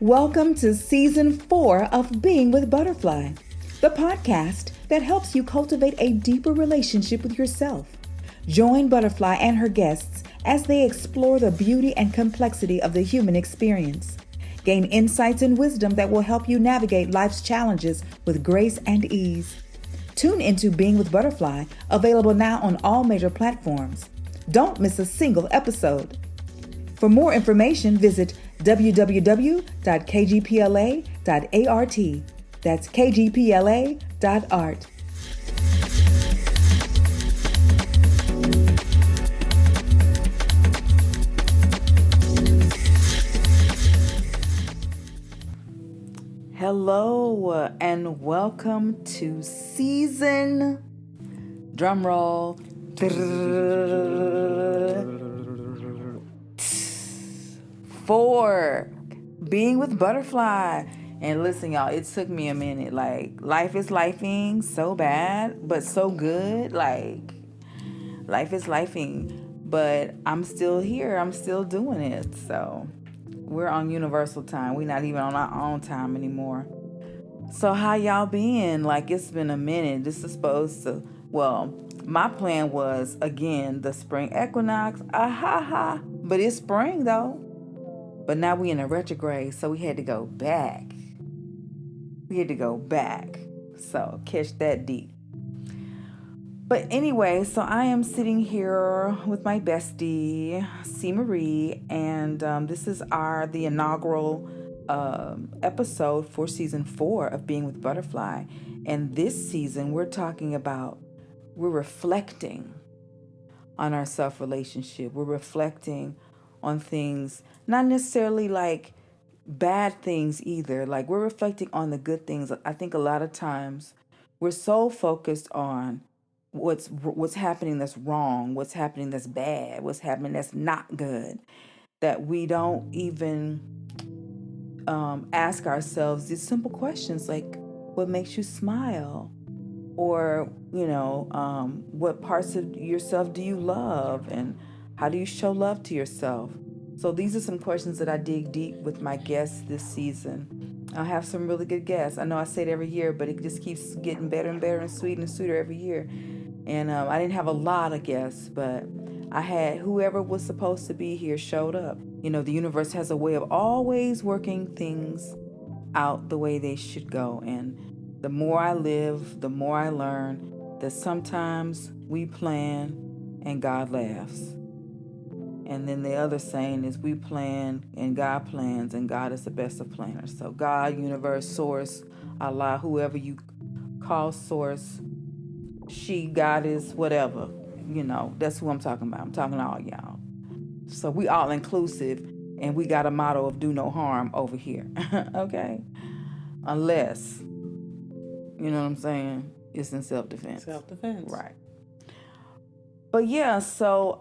Welcome to Season 4 of Being with Butterfly, the podcast that helps you cultivate a deeper relationship with yourself. Join Butterfly and her guests as they explore the beauty and complexity of the human experience. Gain insights and wisdom that will help you navigate life's challenges with grace and ease. Tune into Being with Butterfly, available now on all major platforms. Don't miss a single episode. For more information, visit www.kgpla.art. That's kgpla.art. Hello and welcome to season, drumroll, 4, Being with Butterfly. And listen, y'all, it took me a minute. Like, life is lifing so bad, but so good. Like, life is lifing, but I'm still here. I'm still doing it. So, we're on universal time. We're not even on our own time anymore. So, how y'all been? Like, it's been a minute. This is supposed to, well, my plan was, again, the spring equinox. But it's spring, though. But now we in a retrograde, so we had to go back. So catch that deep. But anyway, so I am sitting here with my bestie, C. Marie, and this is the inaugural episode for season 4 of Being with Butterfly. And this season, we're reflecting on our self-relationship. We're reflecting on things, not necessarily like bad things either. Like, we're reflecting on the good things. I think a lot of times we're so focused on what's happening that's wrong, what's happening that's bad, what's happening that's not good, that we don't even ask ourselves these simple questions like, what makes you smile? Or, what parts of yourself do you love? And how do you show love to yourself? So these are some questions that I dig deep with my guests this season. I have some really good guests. I know I say it every year, but it just keeps getting better and better and sweeter every year. And I didn't have a lot of guests, but I had whoever was supposed to be here showed up. The universe has a way of always working things out the way they should go. And the more I live, the more I learn that sometimes we plan and God laughs. And then the other saying is, we plan and God plans, and God is the best of planners. So God, universe, source, Allah, whoever you call source, she, goddess, whatever, that's who I'm talking about. I'm talking to all y'all. So we all inclusive, and we got a motto of do no harm over here. Okay? Unless, you know what I'm saying, it's in self-defense. Self-defense. Right. But yeah, so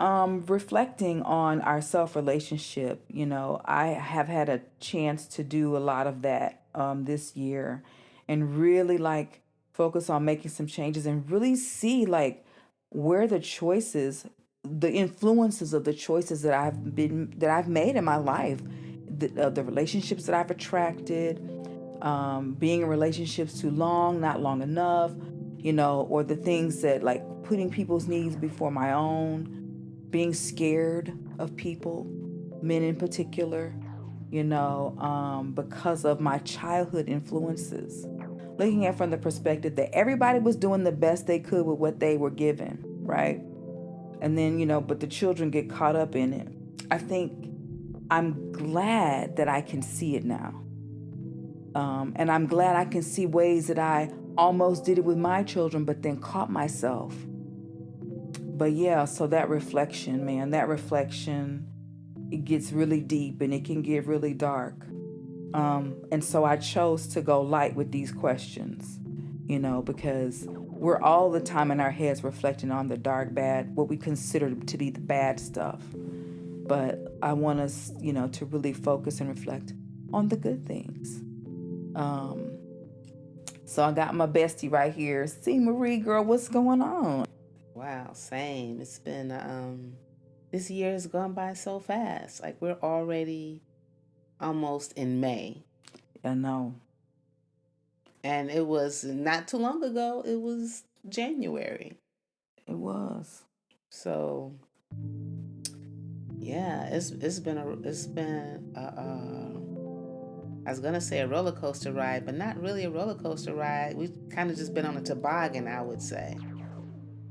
reflecting on our self-relationship, I have had a chance to do a lot of that this year, and really like focus on making some changes and really see like where the influences of the choices that I've made in my life, the relationships that I've attracted, being in relationships too long, not long enough, or the things that like putting people's needs before my own, being scared of people, men in particular, because of my childhood influences. Looking at it from the perspective that everybody was doing the best they could with what they were given, right? And then, but the children get caught up in it. I think I'm glad that I can see it now. And I'm glad I can see ways that I almost did it with my children, but then caught myself. But yeah, so that reflection, it gets really deep and it can get really dark. And so I chose to go light with these questions, because we're all the time in our heads reflecting on the dark, bad, what we consider to be the bad stuff. But I want us, to really focus and reflect on the good things. So I got my bestie right here. C. Marie, girl, what's going on? Wow, same. It's been this year has gone by so fast. Like, we're already almost in May. I know. And it was not too long ago. It was January. It was. So yeah, I was gonna say a roller coaster ride, but not really a roller coaster ride. We've kind of just been on a toboggan, I would say.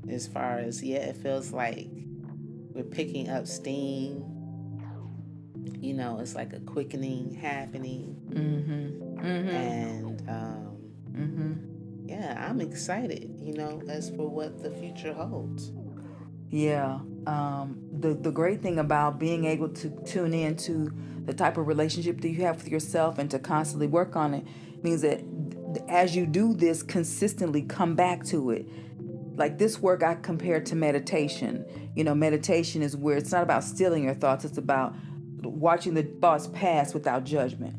As far as, yeah, it feels like we're picking up steam. You know, it's like a quickening happening. And yeah, I'm excited, as for what the future holds. Yeah. The great thing about being able to tune in to the type of relationship that you have with yourself and to constantly work on it means that as you do this consistently, come back to it. Like this work I compare to meditation. Meditation is where it's not about stealing your thoughts, it's about watching the thoughts pass without judgment.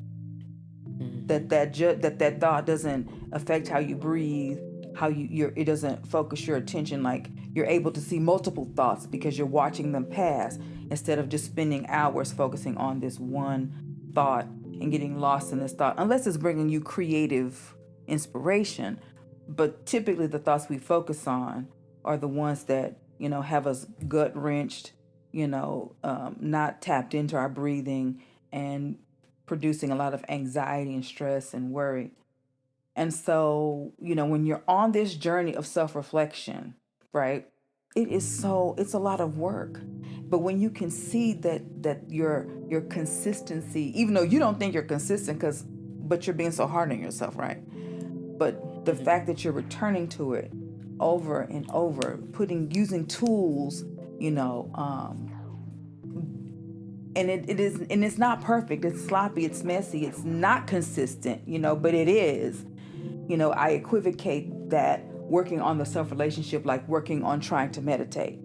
That thought doesn't affect how you breathe, how it doesn't focus your attention. Like you're able to see multiple thoughts because you're watching them pass instead of just spending hours focusing on this one thought and getting lost in this thought, unless it's bringing you creative inspiration. But typically the thoughts we focus on are the ones that have us gut wrenched, not tapped into our breathing and producing a lot of anxiety and stress and worry. And so, when you're on this journey of self-reflection, right? It's a lot of work. But when you can see that your consistency, even though you don't think you're consistent but you're being so hard on yourself, right? But the fact that you're returning to it over and over, using tools, and it's not perfect, it's sloppy, it's messy, it's not consistent, but it is. I equivocate that working on the self-relationship like working on trying to meditate,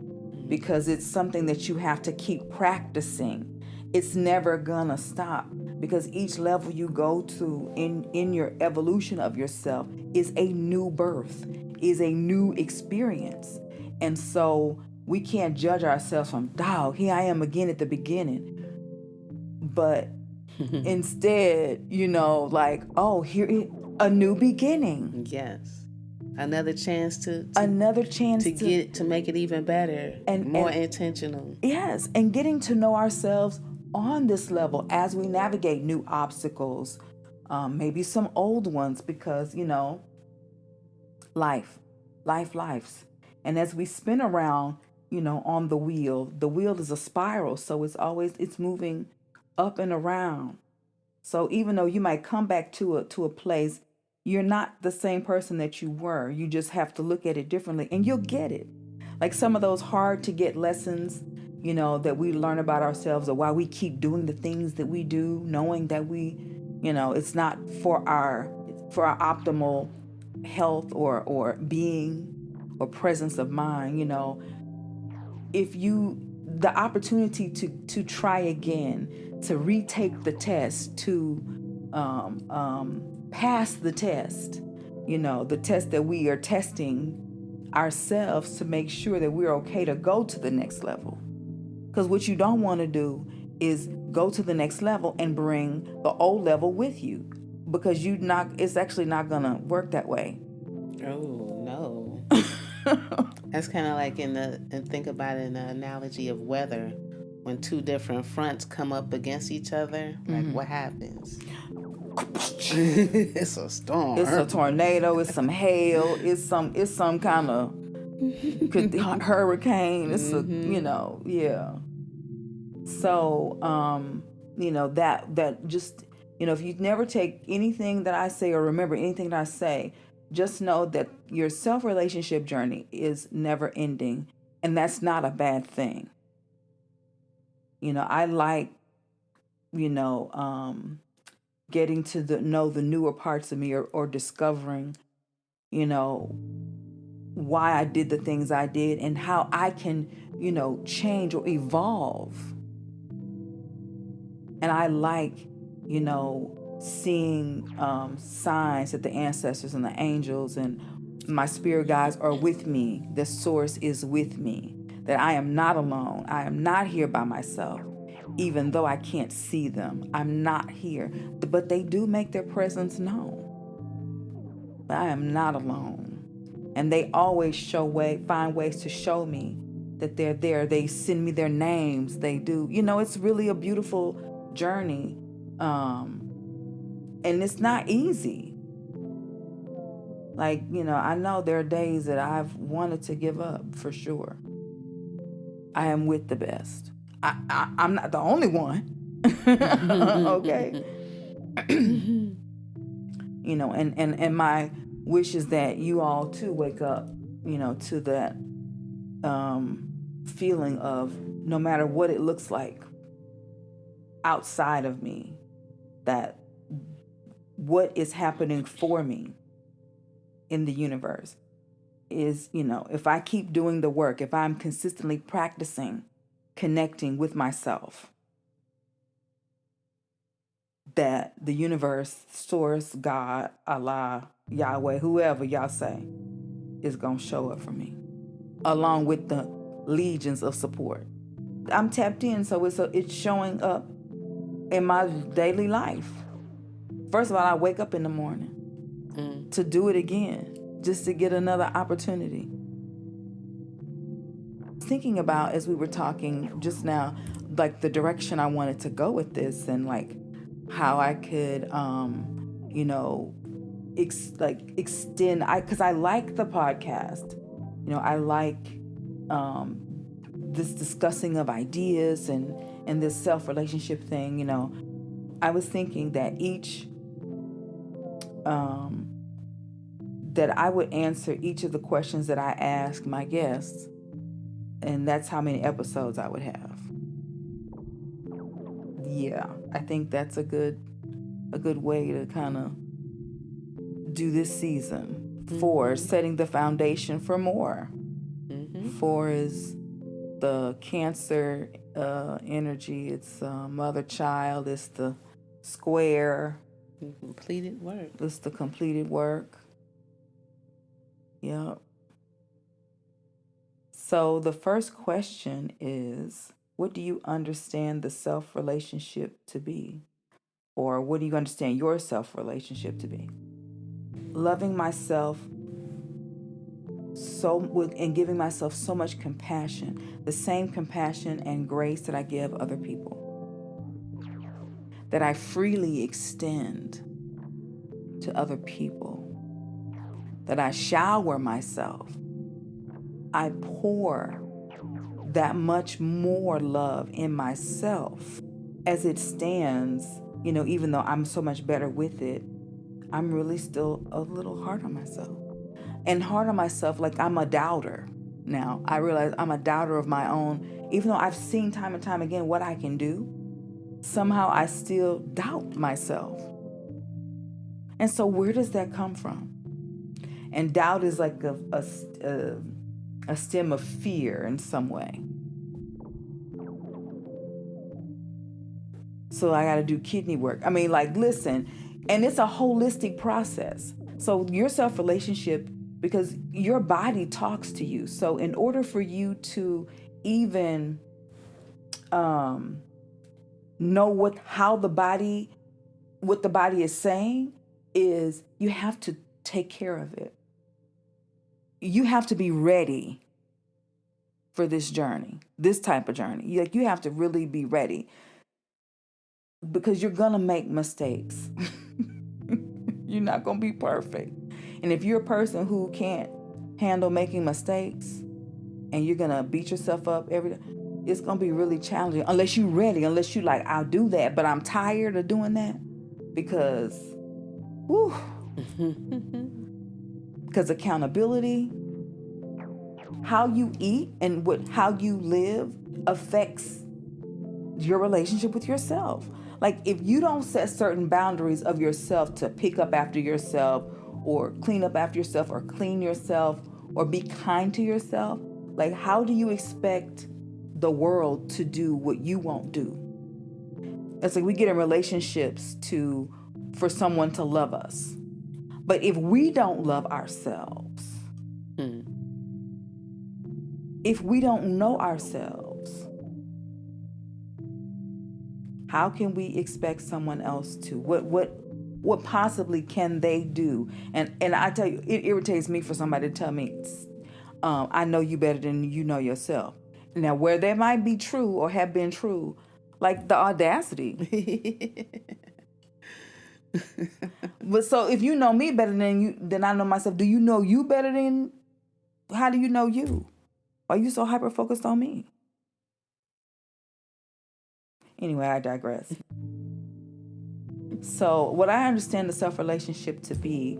because it's something that you have to keep practicing. It's never gonna stop, because each level you go to in your evolution of yourself is a new birth, is a new experience. And so we can't judge ourselves from, dog, here I am again at the beginning. But instead, like, oh, a new beginning. Yes. Another chance to Another chance to make it even better and more intentional. Yes, and getting to know ourselves on this level as we navigate new obstacles, maybe some old ones, because lives, and as we spin around, on the wheel is a spiral, so it's moving up and around. So even though you might come back to a place, you're not the same person that you were. You just have to look at it differently and you'll get it. Like some of those hard to get lessons, that we learn about ourselves, or why we keep doing the things that we do, knowing that it's not for our optimal health or being or presence of mind. If you the opportunity to try again, to retake the test, to pass the test, the test that we are testing ourselves to make sure that we're okay to go to the next level. Because what you don't want to do is go to the next level and bring the old level with you, because it's actually not gonna work that way. Oh no. That's kind of like and think about it in the analogy of weather. When two different fronts come up against each other, like what happens? It's a storm. It's a tornado. It's some hail. It's some kind of hurricane. It's yeah. So that just if you never take anything that I say or remember anything that I say, just know that your self-relationship journey is never ending, and that's not a bad thing. I like getting to know the newer parts of me, or discovering why I did the things I did and how I can change or evolve. And I like seeing signs that the ancestors and the angels and my spirit guides are with me. The source is with me, that I am not alone. I am not here by myself. even though I can't see them. I'm not here. But they do make their presence known. But I am not alone. And they always find ways to show me that they're there. They send me their names. They do. It's really a beautiful journey. And it's not easy. Like, I know there are days that I've wanted to give up, for sure. I am with the best. I'm not the only one. Okay. And my wish is that you all too wake up, to that feeling of, no matter what it looks like outside of me, that what is happening for me in the universe is, if I keep doing the work, if I'm consistently practicing connecting with myself, that the universe, source, God, Allah, Yahweh, whoever y'all say, is going to show up for me, along with the legions of support. I'm tapped in, so it's showing up in my daily life. First of all, I wake up in the morning to do it again, just to get another opportunity. Thinking about, as we were talking just now, like the direction I wanted to go with this, and like how I could, extend. Because I like the podcast. I like this discussing of ideas and this self-relationship thing. I was thinking that that I would answer each of the questions that I ask my guests, and that's how many episodes I would have. Yeah, I think that's a good way to kind of do this season. 4, setting the foundation for more. 4 is the Cancer energy. It's mother child. It's the square. Completed work. It's the completed work. Yep. So the first question is, what do you understand the self-relationship to be? Or what do you understand your self-relationship to be? Loving myself and giving myself so much compassion, the same compassion and grace that I give other people, that I freely extend to other people, that I shower myself. I pour that much more love in myself. As it stands, even though I'm so much better with it, I'm really still a little hard on myself. And hard on myself like I'm a doubter. Now, I realize I'm a doubter of my own. Even though I've seen time and time again what I can do, somehow I still doubt myself. And so where does that come from? And doubt is like a stem of fear in some way. So I got to do kidney work. I mean, like, listen, and it's a holistic process. So your self-relationship, because your body talks to you. So in order for you to even know what the body is saying, is you have to take care of it. You have to be ready for this journey, this type of journey. You have to really be ready, because you're gonna make mistakes. You're not gonna be perfect. And if you're a person who can't handle making mistakes, and you're gonna beat yourself up every day, it's gonna be really challenging unless you're ready, unless you like, I'll do that, but I'm tired of doing that, because because accountability, how you eat and how you live affects your relationship with yourself. Like, if you don't set certain boundaries of yourself to pick up after yourself, or clean up after yourself, or clean yourself, or be kind to yourself, like, how do you expect the world to do what you won't do? It's like we get in relationships for someone to love us. But if we don't love ourselves, if we don't know ourselves, How can we expect someone else to? What possibly can they do? And I tell you, it irritates me for somebody to tell me, I know you better than you know yourself. Now, where that might be true or have been true, like the audacity. But so if you know me better than I know myself, do you know you better than? How do you know you? Why are you so hyper focused on me? Anyway, I digress. So, what I understand the self relationship to be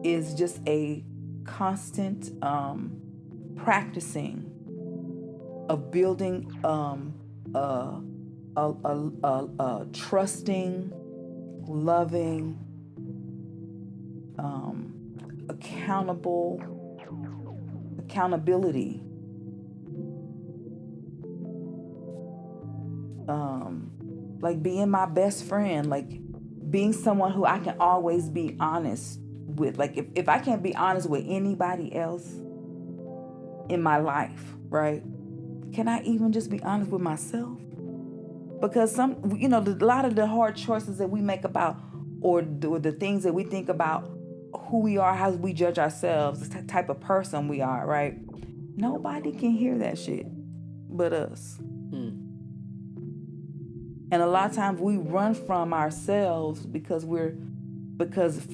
is just a constant practicing of building a trusting, loving, accountability, like being my best friend, like being someone who I can always be honest with. Like if I can't be honest with anybody else in my life, right? Can I even just be honest with myself? Because a lot of the hard choices that we make about, or the things that we think about who we are, how we judge ourselves, the type of person we are, right? Nobody can hear that shit but us. And a lot of times we run from ourselves because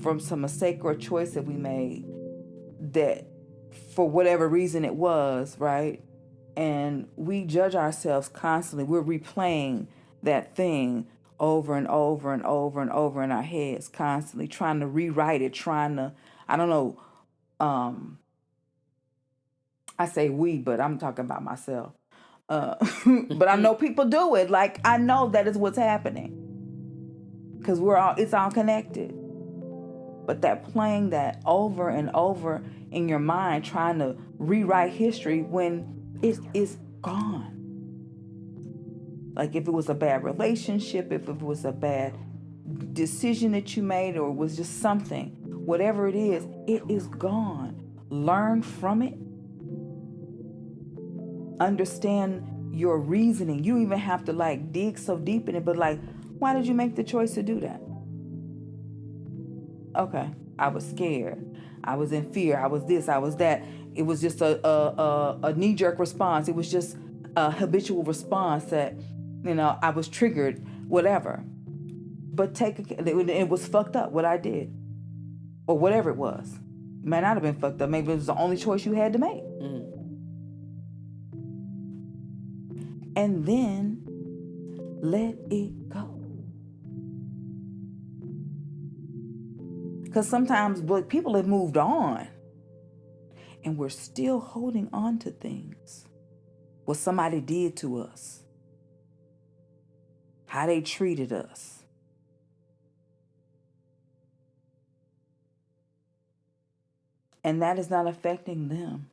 from some mistake or choice that we made, that for whatever reason it was, right? And we judge ourselves constantly. We're replaying that thing over and over and over and over in our heads, constantly trying to rewrite it, trying to, I don't know, I say we, but I'm talking about myself. But I know people do it. Like, I know that is what's happening. Because it's all connected. But that playing that over and over in your mind, trying to rewrite history when it's gone. Like if it was a bad relationship, if it was a bad decision that you made, or it was just something, whatever it is gone. Learn from it. Understand your reasoning. You don't even have to like dig so deep in it, but like, why did you make the choice to do that? Okay, I was scared. I was in fear. I was this. I was that. It was just a knee-jerk response. It was just a habitual response that, I was triggered, whatever. But it was fucked up what I did, or whatever it was. It might not have been fucked up. Maybe it was the only choice you had to make. And then let it go. Because sometimes people have moved on and we're still holding on to things. What somebody did to us, how they treated us. And that is not affecting them.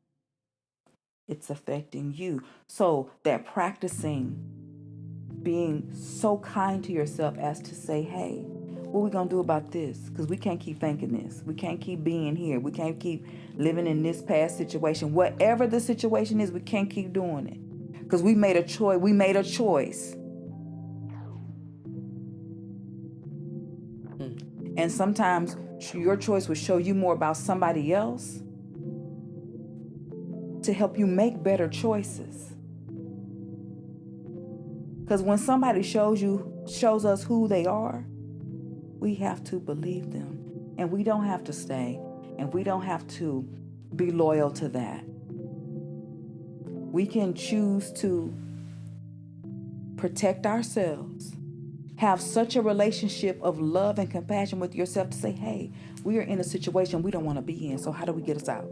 It's affecting you. So that practicing being so kind to yourself as to say, hey, what are we going to do about this? Because we can't keep thinking this. We can't keep being here. We can't keep living in this past situation. Whatever the situation is, we can't keep doing it. Because we made a choice. We made a choice. And sometimes your choice will show you more about somebody else to help you make better choices. Because when somebody shows us who they are, we have to believe them. And we don't have to stay. And we don't have to be loyal to that. We can choose to protect ourselves, have such a relationship of love and compassion with yourself to say, hey, we are in a situation we don't want to be in, so how do we get us out?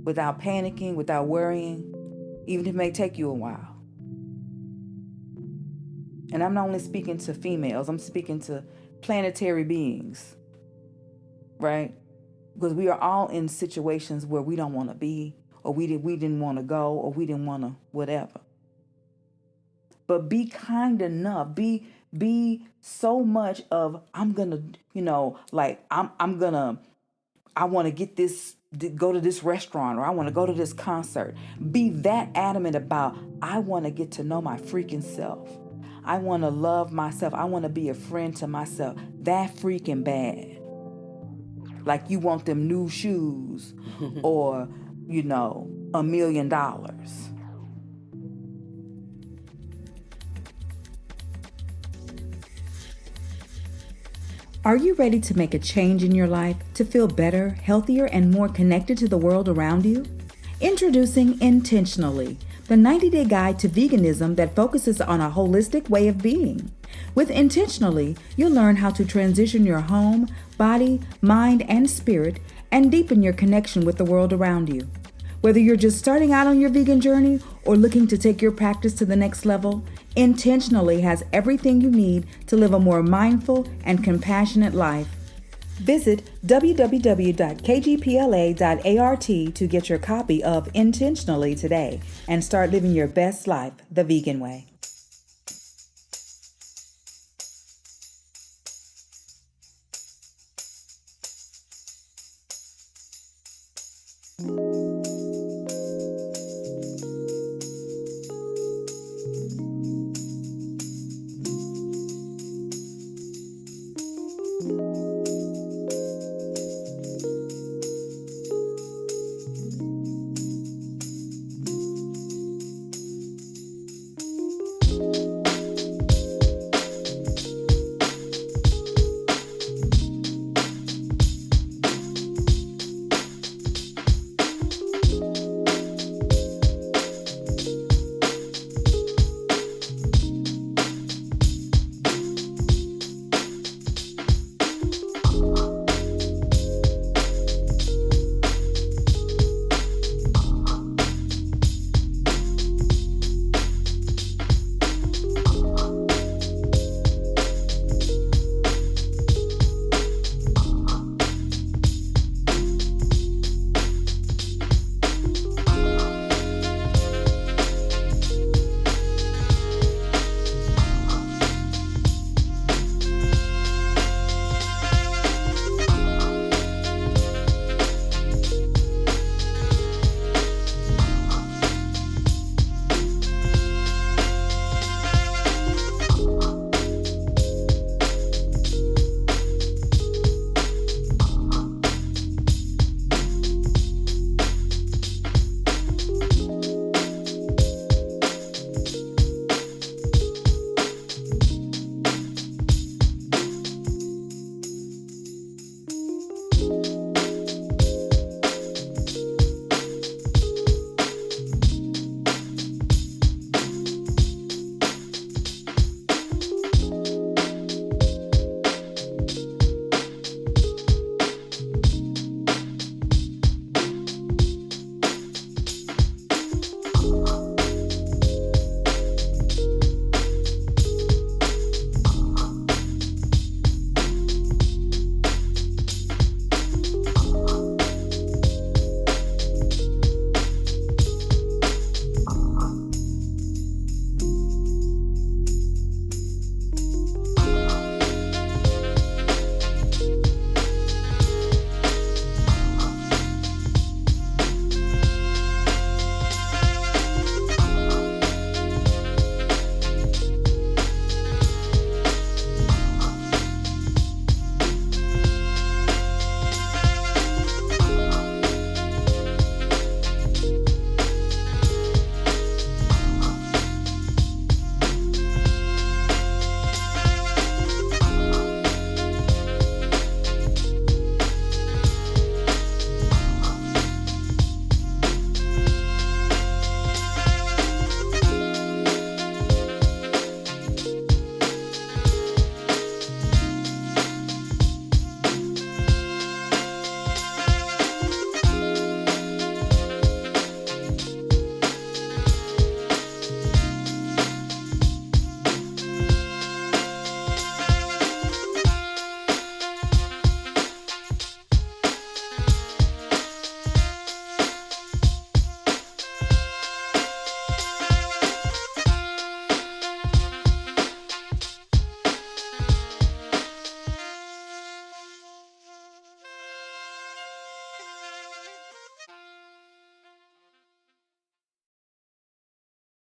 Without panicking, without worrying, even if it may take you a while. And I'm not only speaking to females, I'm speaking to planetary beings, right? Because we are all in situations where we don't want to be, or we didn't want to go, or we didn't want to whatever. But be kind enough, be so much of, I'm gonna, I want to get this, go to this restaurant, or I want to go to this concert. Be that adamant about, I want to get to know my freaking self. I want to love myself. I want to be a friend to myself. That freaking bad. Like you want them new shoes or, $1 million. Are you ready to make a change in your life to feel better, healthier, and more connected to the world around you? Introducing Intentionally, the 90-day guide to veganism that focuses on a holistic way of being. With Intentionally, you'll learn how to transition your home, body, mind, and spirit, and deepen your connection with the world around you. Whether you're just starting out on your vegan journey or looking to take your practice to the next level, Intentionally has everything you need to live a more mindful and compassionate life. Visit www.kgpla.art to get your copy of Intentionally today and start living your best life the vegan way.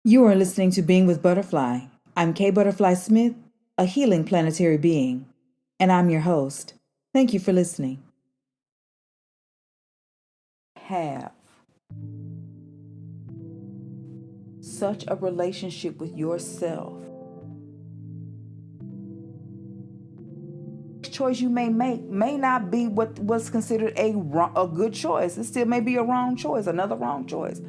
You are listening to Being with Butterfly. I'm Kay Butterfly Smith, a healing planetary being, and I'm your host. Thank you for listening. Have such a relationship with yourself. Choice you may make may not be what was considered a good choice. It still may be a wrong choice, another wrong choice.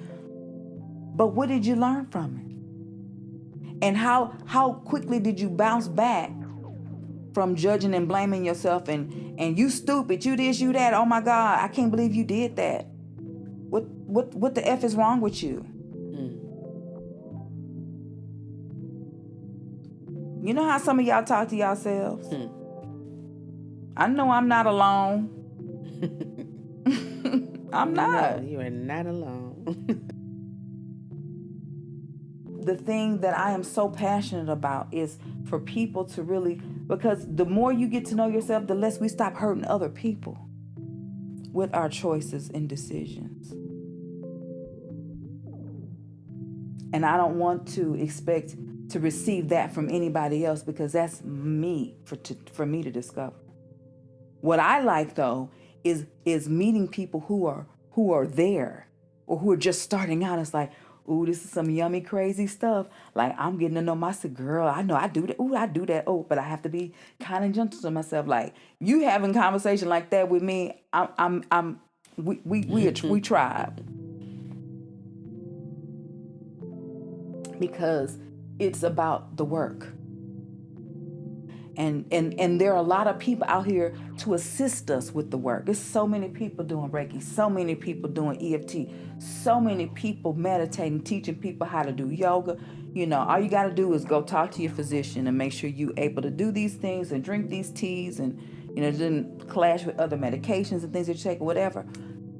But what did you learn from it? And how quickly did you bounce back from judging and blaming yourself and you stupid, you this, you that, oh my God, I can't believe you did that. What the F is wrong with you? You know how some of y'all talk to yourselves? I know I'm not alone. I'm not. No, you are not alone. The thing that I am so passionate about is for people to really, because the more you get to know yourself, the less we stop hurting other people with our choices and decisions. And I don't want to expect to receive that from anybody else, because that's me for me to discover. What I like though is meeting people who are there or who are just starting out. It's like, ooh, this is some yummy, crazy stuff. Like, I'm getting to know myself. Girl, I know I do that. Ooh, I do that. Oh, but I have to be kind and gentle to myself. Like, you having conversation like that with me, we tribe. Because it's about the work. And there are a lot of people out here to assist us with the work. There's so many people doing Reiki, so many people doing EFT, so many people meditating, teaching people how to do yoga. You know, all you got to do is go talk to your physician and make sure you're able to do these things and drink these teas and, you know, it didn't clash with other medications and things that you take or whatever.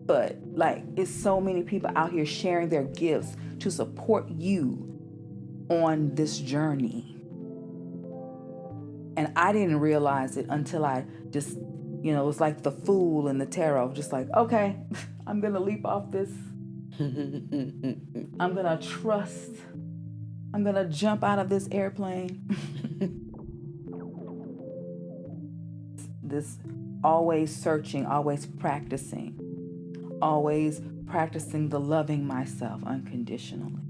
But like, it's so many people out here sharing their gifts to support you on this journey. And I didn't realize it until I just, you know, it was like the fool in the tarot, just like, okay, I'm going to leap off this. I'm going to trust. I'm going to jump out of this airplane. This always searching, always practicing the loving myself unconditionally,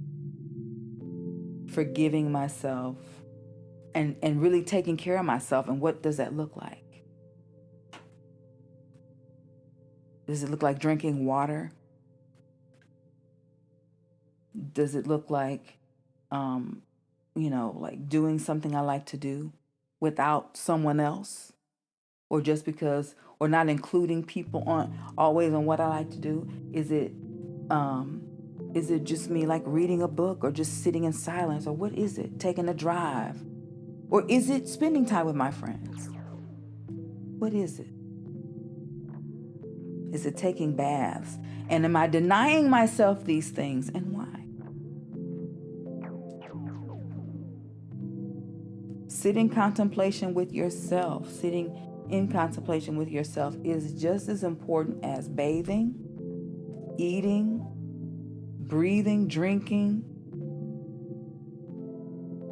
forgiving myself, and really taking care of myself. And what does that look like? Does it look like drinking water? Does it look like, you know, like doing something I like to do without someone else? Or just because, or not including people always on what I like to do? Is it just me like reading a book or just sitting in silence? Or what is it? Taking a drive? Or is it spending time with my friends? What is it? Is it taking baths? And am I denying myself these things, and why? Sitting in contemplation with yourself is just as important as bathing, eating, breathing, drinking.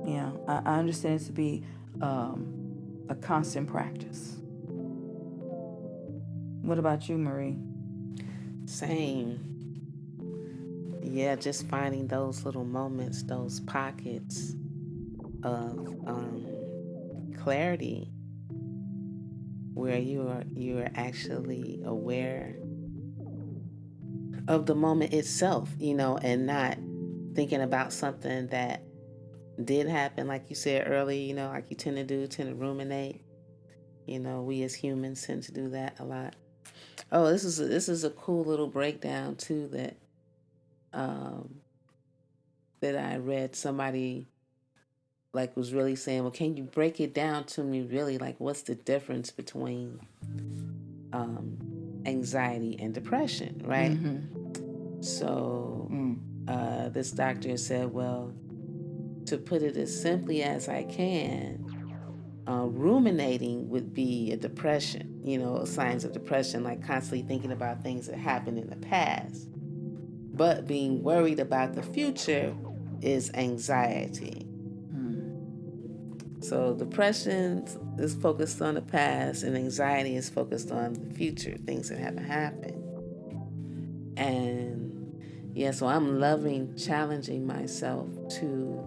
Yeah, I understand it to be a constant practice. What about you, Marie? Same. Yeah, just finding those little moments, those pockets of clarity where you're actually aware of the moment itself, you know, and not thinking about something that did happen, like you said earlier, you know, like you tend to ruminate. You know, we as humans tend to do that a lot. Oh, this is a cool little breakdown too that that I read. Somebody like was really saying, well, can you break it down to me really? Like, what's the difference between anxiety and depression, right? Mm-hmm. So this doctor said, well, to put it as simply as I can, ruminating would be a depression, you know, signs of depression, like constantly thinking about things that happened in the past. But being worried about the future is anxiety. Mm. So depression is focused on the past, and anxiety is focused on the future, things that haven't happened. And yeah, so I'm loving challenging myself to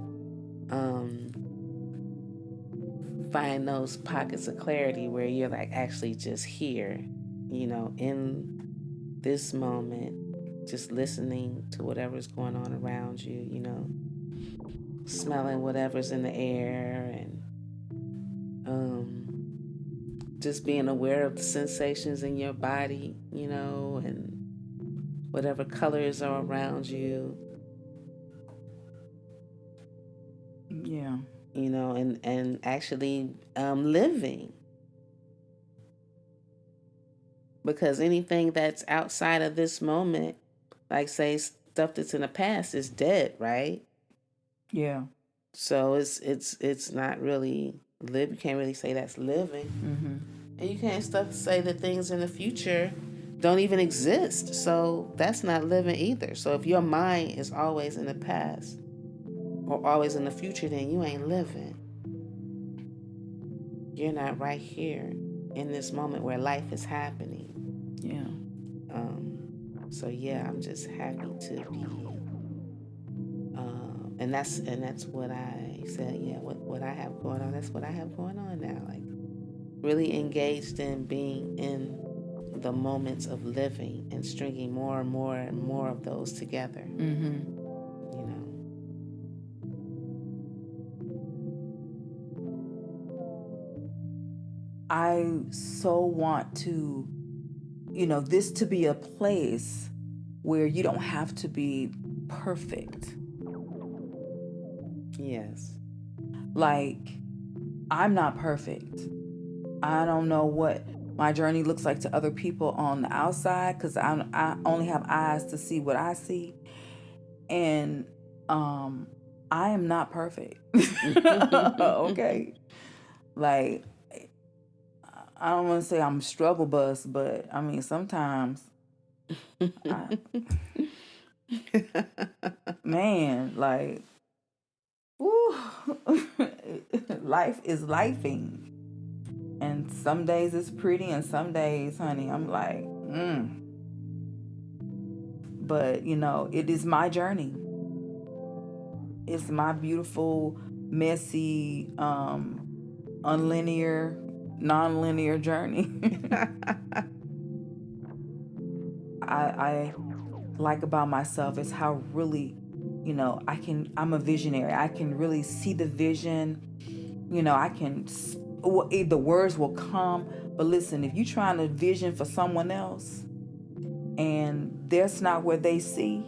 find those pockets of clarity where you're like actually just here, in this moment, just listening to whatever's going on around you, smelling whatever's in the air, and just being aware of the sensations in your body, and whatever colors are around you, Yeah. and actually living. Because anything that's outside of this moment, like say stuff that's in the past, is dead, right? Yeah. So it's not really live. You can't really say that's living, and you can't say that things in the future don't even exist. So that's not living either. So if your mind is always in the past or always in the future, then you ain't living. You're not right here in this moment where life is happening. Yeah. So yeah, I'm just happy to be, and that's what I said. Yeah, what I have going on. That's what I have going on now. Like really engaged in being in the moments of living and stringing more and more and more of those together. You know. I so want to, this to be a place where you don't have to be perfect. Yes. Like, I'm not perfect. I don't know what my journey looks like to other people on the outside because I only have eyes to see what I see. And I am not perfect. Okay. Like, I don't want to say I'm a struggle bus, but I mean, sometimes, man, like, woo, life is lifing. And some days it's pretty, and some days, honey, I'm like, But, it is my journey. It's my beautiful, messy, unlinear, non-linear journey. I like about myself is how really, I'm a visionary. I can really see the vision. The words will come. But listen, if you're trying to vision for someone else and that's not what they see,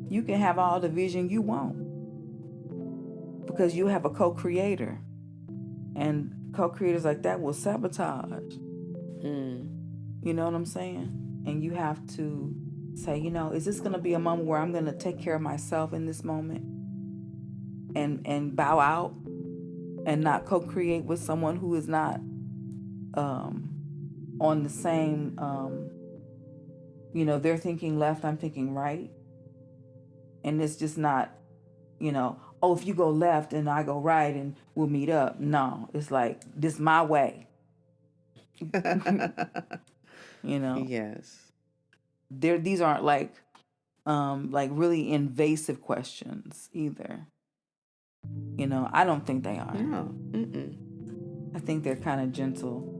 you can have all the vision you want because you have a co-creator. And co-creators like that will sabotage. You know what I'm saying? And you have to say, is this going to be a moment where I'm going to take care of myself in this moment and bow out and not co-create with someone who is not on the same, they're thinking left, I'm thinking right. And it's just not, if you go left and I go right and we'll meet up. No, it's like, this my way. Yes. These aren't like really invasive questions either. I don't think they are. No. I think they're kind of gentle.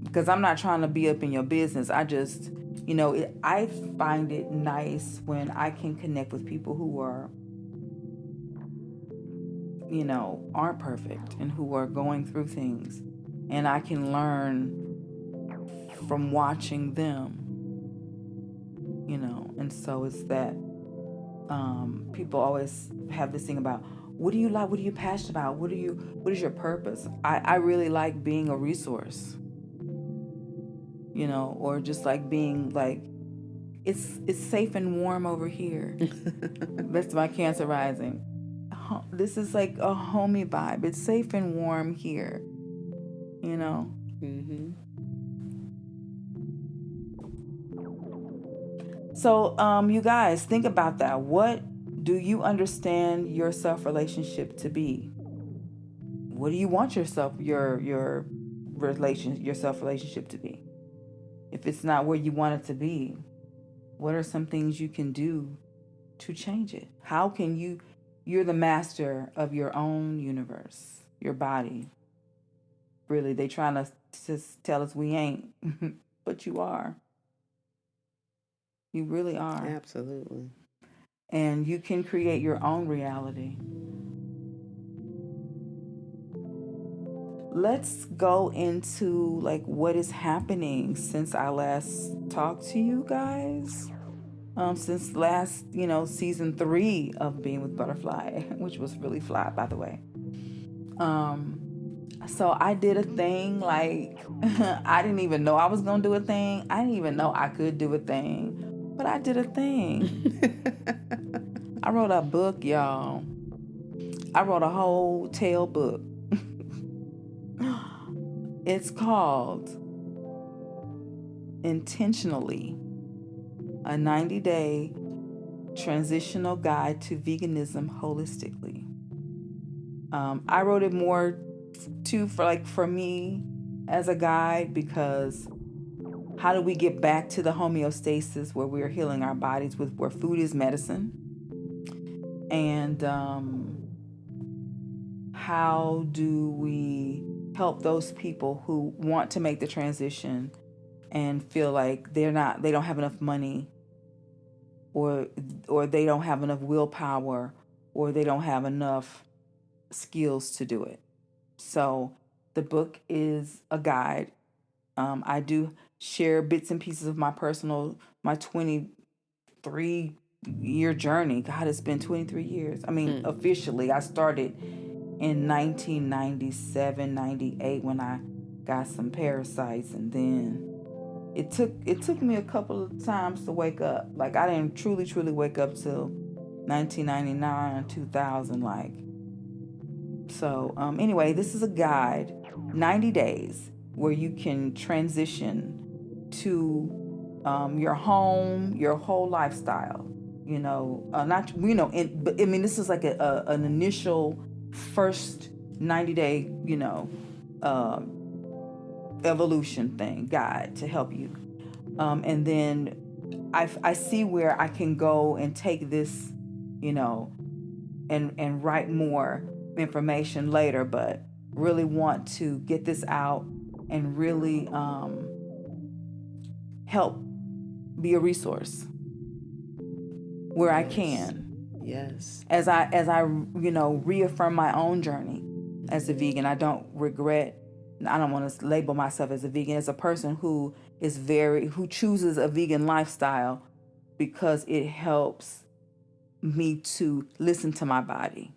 Because I'm not trying to be up in your business. I just, I find it nice when I can connect with people who are, aren't perfect and who are going through things. And I can learn from watching them, and so it's that people always have this thing about, what do you like? What are you passionate about? What is your purpose? I really like being a resource, or just like being like, it's safe and warm over here. That's my Cancer rising. This is like a homey vibe. It's safe and warm here, So, you guys, think about that. What Do you understand your self-relationship to be? What do you want your self-relationship to be? If it's not where you want it to be, what are some things you can do to change it? How can you're the master of your own universe, your body. Really, they trying to just tell us we ain't, but you are. You really are. Absolutely. And you can create your own reality. Let's go into like what is happening since I last talked to you guys. Since last, season 3 of Being with Butterfly, which was really fly, by the way. So I did a thing like I didn't even know I was gonna do a thing. I didn't even know I could do a thing, but I did a thing. I wrote a book, y'all. I wrote a whole tale book. It's called Intentionally, a 90-day transitional guide to veganism holistically. I wrote it more for me as a guide, because how do we get back to the homeostasis where we're healing our bodies with where food is medicine, and how do we help those people who want to make the transition and feel like they don't have enough money, or they don't have enough willpower, or they don't have enough skills to do it. So the book is a guide. I do share bits and pieces of my 23-year journey. God, it's been 23 years. I mean, officially, I started in 1997, 98 when I got some parasites, and then it took me a couple of times to wake up. Like, I didn't truly wake up till 1999, 2000, like. So, anyway, this is a guide, 90 days, where you can transition to your home, your whole lifestyle. But I mean, this is like an initial first 90-day, evolution thing guide to help you. And then I see where I can go and take this, and write more information later, but really want to get this out and really help be a resource where I can. Yes. As I reaffirm my own journey as a vegan. I don't want to label myself as a vegan, as a person who chooses a vegan lifestyle because it helps me to listen to my body.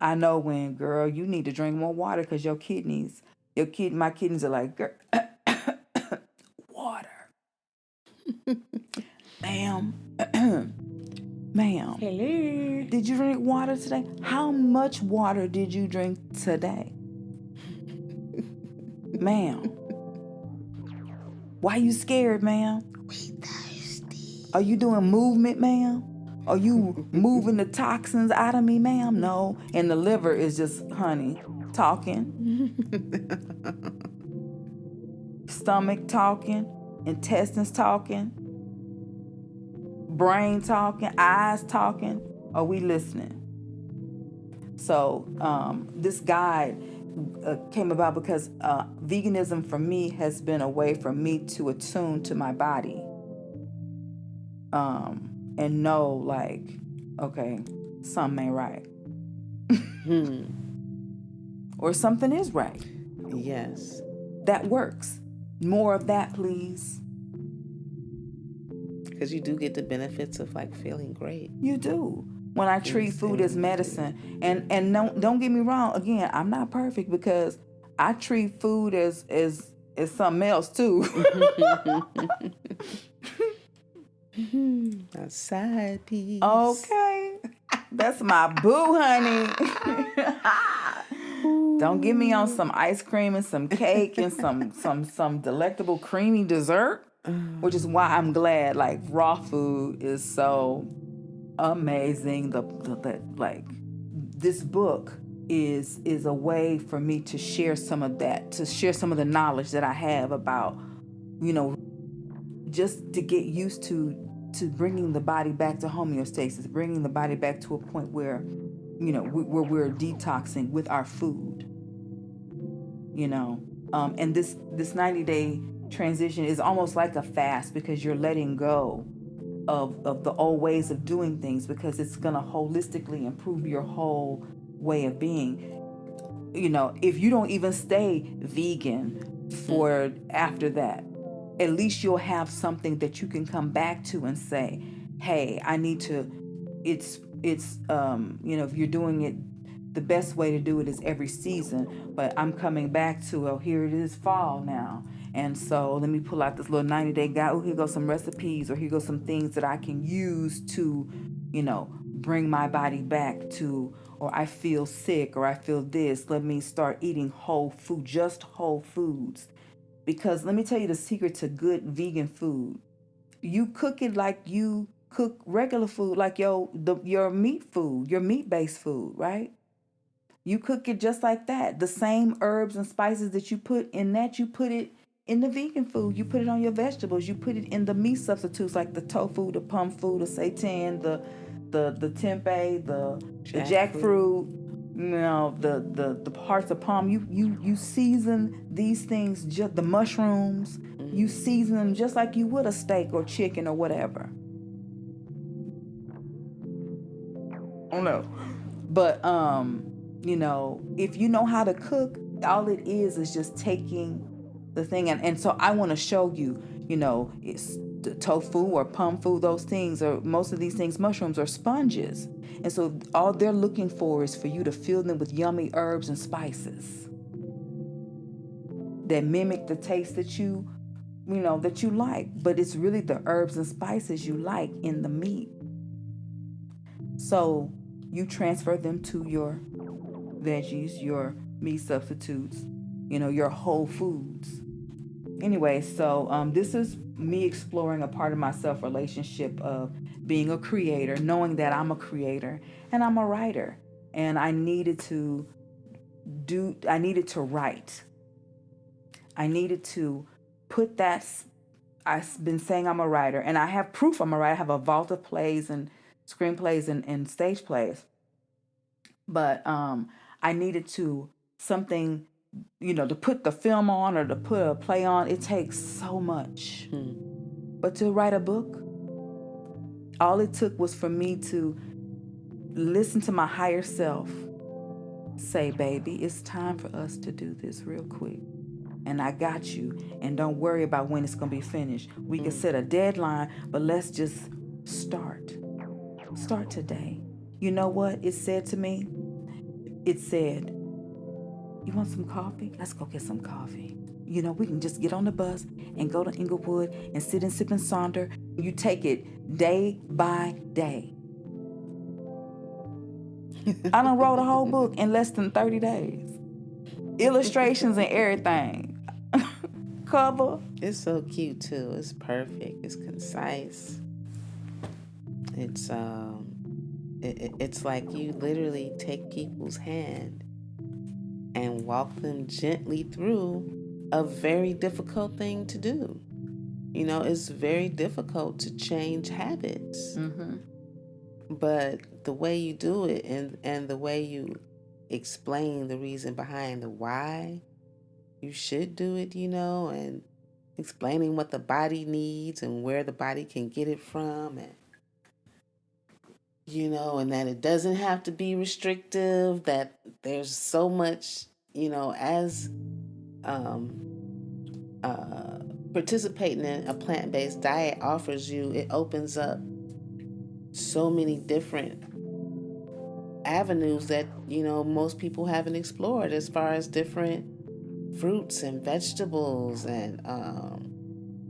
I know when, girl, you need to drink more water because my kidneys are like, girl, water. Ma'am, Hello. Did you drink water today? How much water did you drink today? Ma'am. Why you scared, ma'am? We thirsty. Are you doing movement, ma'am? Are you moving the toxins out of me, ma'am? No. And the liver is just, honey, talking. Stomach talking. Intestines talking. Brain talking. Eyes talking. Are we listening? So this guide came about because veganism for me has been a way for me to attune to my body. And know, like, okay, something ain't right. Or something is right. Yes. That works. More of that, please. Because you do get the benefits of like feeling great. You do. When I treat food as medicine. And don't get me wrong, again, I'm not perfect because I treat food as something else too. A side piece. Okay. That's my boo, honey. Don't get me on some ice cream and some cake and some delectable creamy dessert, which is why I'm glad like raw food is so amazing. The like this book is a way for me to share some of that, to share some of the knowledge that I have about, you know, just to get used to bringing the body back to homeostasis, bringing the body back to a point where, you know, where we're detoxing with our food, you know. And this 90-day transition is almost like a fast, because you're letting go of the old ways of doing things, because it's going to holistically improve your whole way of being. You know, if you don't even stay vegan for after that, at least you'll have something that you can come back to and say, hey, I need to, you know, if you're doing it, the best way to do it is every season, but I'm coming back to, oh, here it is fall now, and so let me pull out this little 90-day guide. Oh, here goes some recipes, or here goes some things that I can use to, you know, bring my body back to, or I feel sick, or I feel this, let me start eating whole food, just whole foods. Because let me tell you the secret to good vegan food. You cook it like you cook regular food, like your meat food, your meat-based food, right? You cook it just like that. The same herbs and spices that you put in that, you put it in the vegan food. You put it on your vegetables. You put it in the meat substitutes like the tofu, the pumfu, the seitan, the tempeh, the Jackfruit. jackfruit, you know, the parts of palm. You season these things, just the mushrooms. You season them just like you would a steak or chicken or whatever. Oh no. But you know, if you know how to cook, all it is just taking the thing, and so I want to show you, you know, it's the tofu or pumfu, those things, or most of these things, mushrooms, are sponges. And so all they're looking for is for you to fill them with yummy herbs and spices that mimic the taste that you know, that you like, but it's really the herbs and spices you like in the meat. So you transfer them to your veggies, your meat substitutes, you know, your whole foods. Anyway, so this is me exploring a part of my self relationship of being a creator, knowing that I'm a creator and I'm a writer. And I needed to write. I needed to put that. I've been saying I'm a writer, and I have proof I'm a writer. I have a vault of plays and screenplays and stage plays. But I needed to something, you know, to put the film on or to put a play on. It takes so much. But to write a book, all it took was for me to listen to my higher self say, baby, it's time for us to do this real quick. And I got you. And don't worry about when it's going to be finished. We can set a deadline, but let's just start. Start today. You know what it said to me? It said, you want some coffee? Let's go get some coffee. You know, we can just get on the bus and go to Inglewood and sit and sip and saunter. You take it day by day. I done wrote a whole book in less than 30 days. Illustrations and everything. Cover. It's so cute too. It's perfect. It's concise. It's it's like you literally take people's hand and walk them gently through a very difficult thing to do. You know, it's very difficult to change habits. But the way you do it, and the way you explain the reason behind the why you should do it, you know, and explaining what the body needs and where the body can get it from, and you know, and that it doesn't have to be restrictive, that there's so much, you know, as participating in a plant-based diet offers you, it opens up so many different avenues that, you know, most people haven't explored, as far as different fruits and vegetables and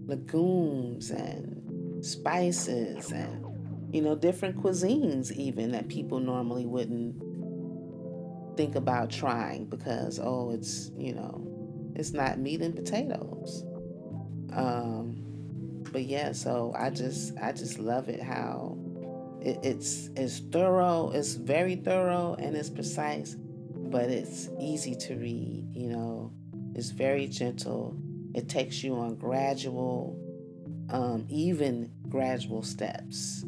legumes and spices and, you know, different cuisines even that people normally wouldn't think about trying because, oh, it's, you know, it's not meat and potatoes. But yeah, so I just love it how it's thorough. It's very thorough and it's precise, but it's easy to read. It's very gentle. It takes you on even gradual steps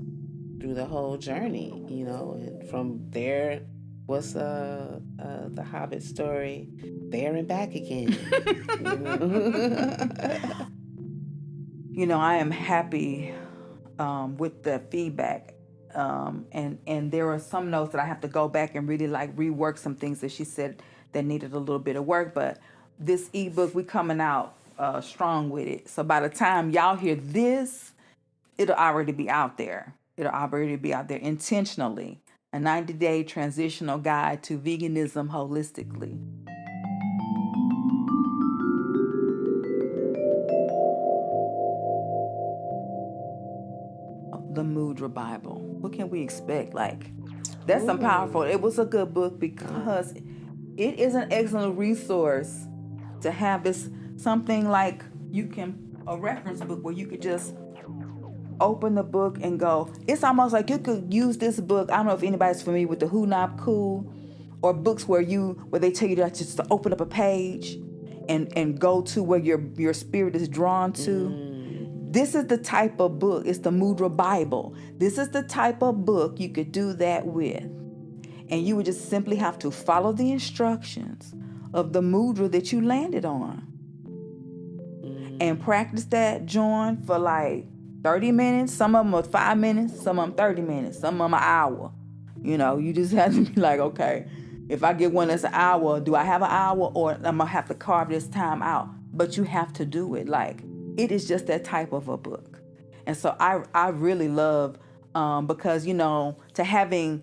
through the whole journey. And from there, what's the Hobbit story? There and back again. I am happy with the feedback. And there are some notes that I have to go back and really rework some things that she said that needed a little bit of work. But this ebook, we coming out strong with it. So by the time y'all hear this, it'll already be out there. It'll already be out there intentionally. A 90-day transitional guide to veganism holistically. The Mudra Bible. What can we expect? That's some powerful. It was a good book because it is an excellent resource to have. This something like a reference book where you could just open the book and go. It's almost like you could use this book. I don't know if anybody's familiar with the Who Not Cool, or books where they tell you that just to open up a page and go to where your spirit is drawn to. This is the type of book. It's the Mudra Bible. This is the type of book you could do that with. And you would just simply have to follow the instructions of the mudra that you landed on. And practice that joint for 30 minutes. Some of them are 5 minutes. Some of them 30 minutes. Some of them an hour. You just have to be okay, if I get one that's an hour, do I have an hour, or I'm going to have to carve this time out? But you have to do it. It is just that type of a book. And so I really love, because, to having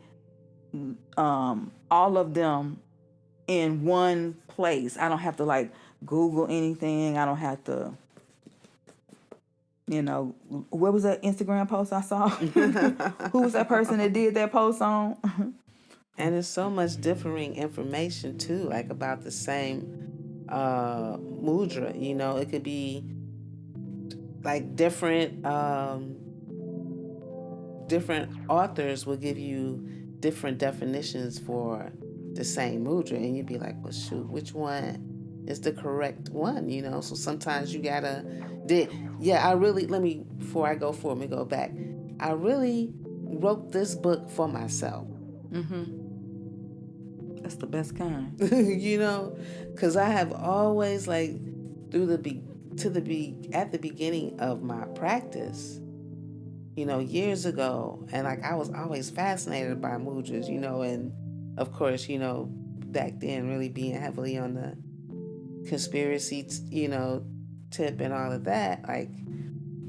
all of them in one place. I don't have to Google anything. I don't have to, what was that Instagram post I saw? Who was that person that did that post on? And there's so much differing information too, about the same mudra. It could be different authors will give you different definitions for the same mudra, and you'd be well, shoot, which one is the correct one? So sometimes you gotta before I go forward, let me go back. I really wrote this book for myself. That's the best kind. Because I have always at the beginning of my practice, years ago, and I was always fascinated by mudras, and of course, back then really being heavily on the conspiracy, tip and all of that,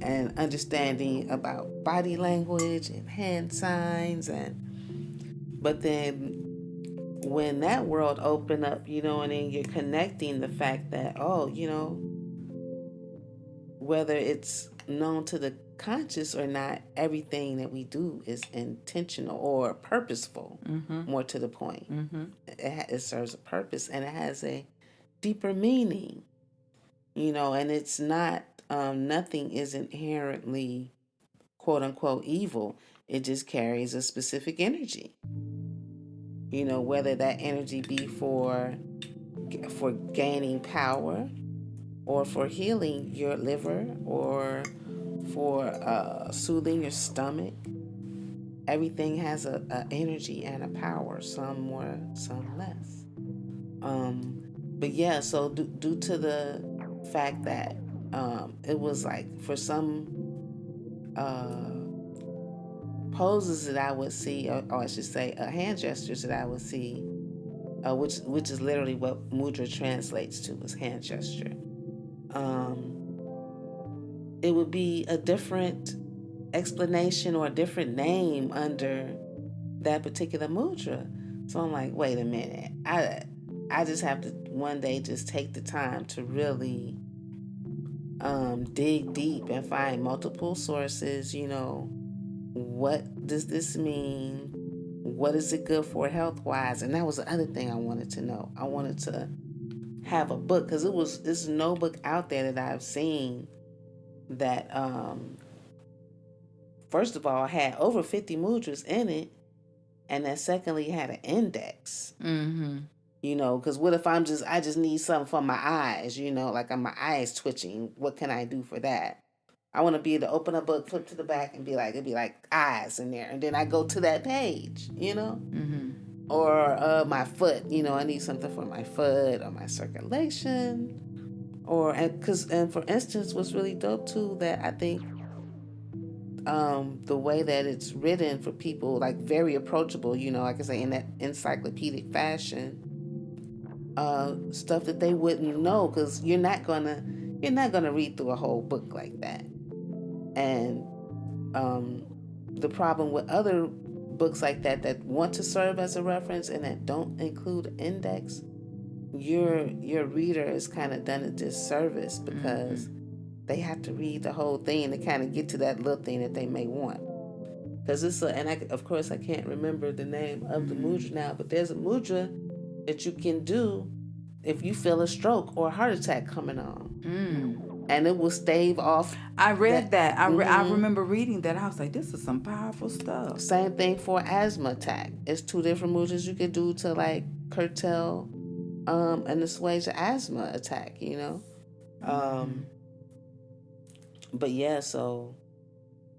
and understanding about body language and hand signs, but then when that world opened up, and then you're connecting the fact that, whether it's known to the conscious or not, everything that we do is intentional or purposeful, more to the point. It serves a purpose and it has a deeper meaning, and it's not, nothing is inherently quote unquote evil. It just carries a specific energy, whether that energy be for gaining power, or for healing your liver, or for soothing your stomach. Everything has a energy and a power, some more, some less. But yeah, so due to the fact that it was for some poses that I would see, or I should say hand gestures that I would see, which is literally what mudra translates to, is hand gesture. It would be a different explanation or a different name under that particular mudra. So I'm wait a minute. I just have to one day just take the time to really dig deep and find multiple sources. What does this mean? What is it good for health-wise? And that was the other thing I wanted to know. I wanted to have a book, because there's no book out there that I've seen that first of all, had over 50 mudras in it, and then secondly, had an index. Mm-hmm. You know, because what if I just need something for my eyes, you know, like my eyes twitching. What can I do for that? I want to be able to open a book, flip to the back, and it'd be like eyes in there. And then I go to that page, you know? Mm-hmm. Or my foot, you know, I need something for my foot or my circulation. And for instance, what's really dope too, that I think the way that it's written for people, like very approachable, you know, like I say, in that encyclopedic fashion, stuff that they wouldn't know, because you're not gonna read through a whole book like that. And the problem with other books like that want to serve as a reference and that don't include an index, your reader is kind of done a disservice, because they have to read the whole thing to kind of get to that little thing that they may want. Because of course I can't remember the name of the mudra now, but there's a mudra that you can do if you feel a stroke or a heart attack coming on. And it will stave off. I read that. I remember reading that. I was like, this is some powerful stuff. Same thing for asthma attack. It's 2 different mudras you can do to like curtail and assuage an asthma attack, you know. But yeah, so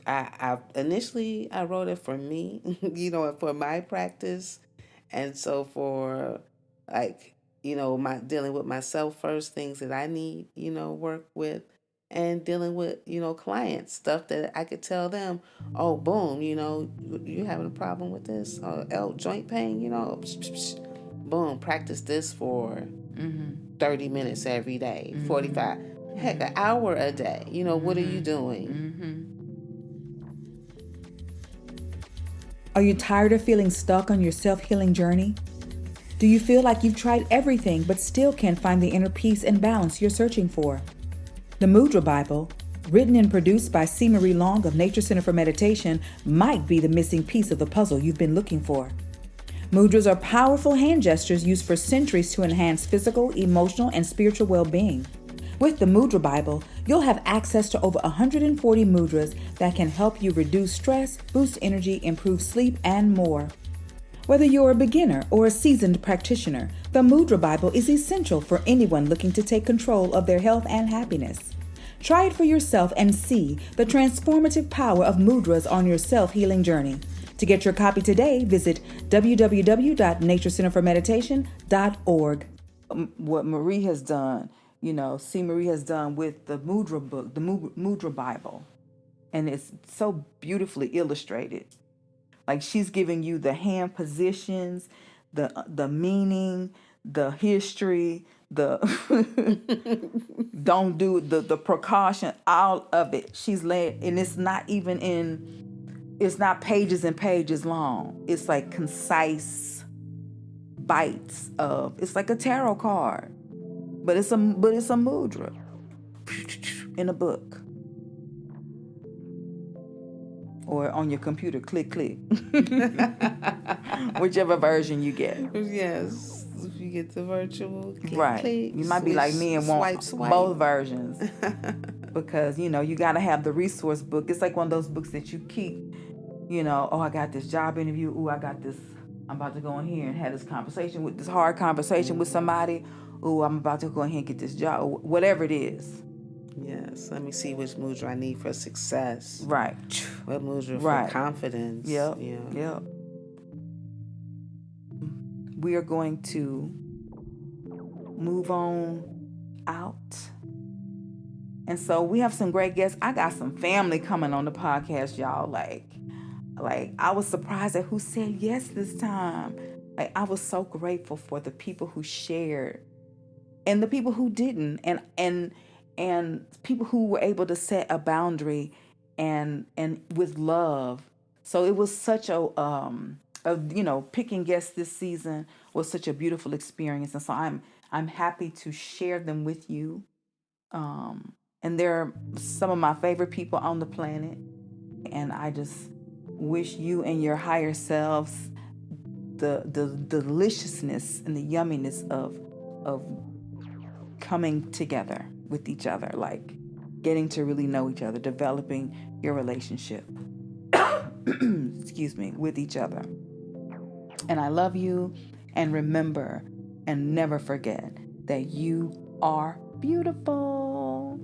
I initially I wrote it for me, you know, for my practice. And so for like, you know, my dealing with myself first, things that I need, you know, work with, and dealing with, you know, clients, stuff that I could tell them, oh, boom, you know, you having a problem with this, or joint pain, you know, boom, practice this for 30 minutes every day, 45, heck, an hour a day. You know, what are you doing? Are you tired of feeling stuck on your self-healing journey? Do you feel like you've tried everything but still can't find the inner peace and balance you're searching for? The Mudra Bible, written and produced by C. Marie Long of Nature Center for Meditation, might be the missing piece of the puzzle you've been looking for. Mudras are powerful hand gestures used for centuries to enhance physical, emotional, and spiritual well-being. With the Mudra Bible, you'll have access to over 140 mudras that can help you reduce stress, boost energy, improve sleep, and more. Whether you're a beginner or a seasoned practitioner, the Mudra Bible is essential for anyone looking to take control of their health and happiness. Try it for yourself and see the transformative power of mudras on your self-healing journey. To get your copy today, visit www.naturecenterformeditation.org. What Marie has done, you know, C. Marie has done with the Mudra book, the Mudra Bible, and it's so beautifully illustrated. Like, she's giving you the hand positions, the meaning, the history, the don't do the precaution, all of it. She's laid, and it's not pages and pages long. It's like concise bites of, it's like a tarot card, but it's a mudra in a book. Or on your computer, click. Whichever version you get. Yes, if you get the virtual, right. Click, you might be like me and want both versions. Because, you know, you got to have the resource book. It's like one of those books that you keep, you know, oh, I got this job interview. Oh, I got this. I'm about to go in here and have this hard conversation with somebody. Oh, I'm about to go in here and get this job. Whatever it is. Yes, let me see which mudra I need for success. Right. What mudra for confidence. Yep. We are going to move on out. And so we have some great guests. I got some family coming on the podcast, y'all. Like I was surprised at who said yes this time. Like, I was so grateful for the people who shared and the people who didn't, and people who were able to set a boundary and with love. So it was such a picking guests this season was such a beautiful experience. And so I'm happy to share them with you. And they're some of my favorite people on the planet. And I just wish you and your higher selves the deliciousness and the yumminess of coming together with each other, like getting to really know each other, developing your relationship. excuse me, with each other. And I love you, and remember and never forget that you are beautiful.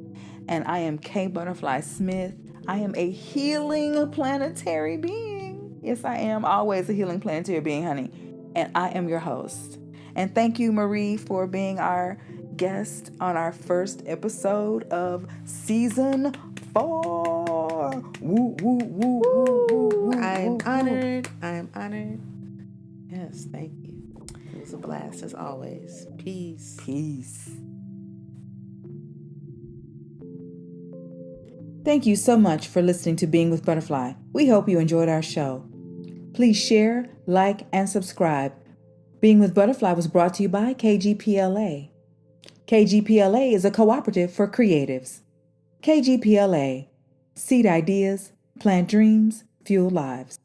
And I am K Butterfly Smith. I am a healing planetary being. Yes, I am always a healing planetary being, honey. And I am your host. And thank you, Marie, for being our guest on our first episode of season 4. Woo, woo, woo, woo, woo, woo. I am woo, honored. I am honored. Yes, thank you. It was a blast as always. Peace. Peace. Thank you so much for listening to Being with Butterfly. We hope you enjoyed our show. Please share, like, and subscribe. Being with Butterfly was brought to you by KGPLA. KGPLA is a cooperative for creatives. KGPLA. Seed ideas, plant dreams, fuel lives.